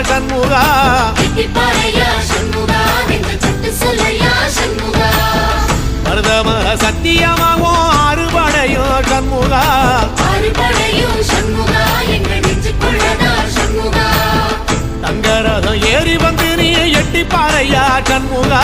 சண்முகா மருதமக சத்தியமாகும் அறுபடையும் சண்முகா தங்கரதம் ஏறி வந்து நீ எட்டி பாறையா சண்முகா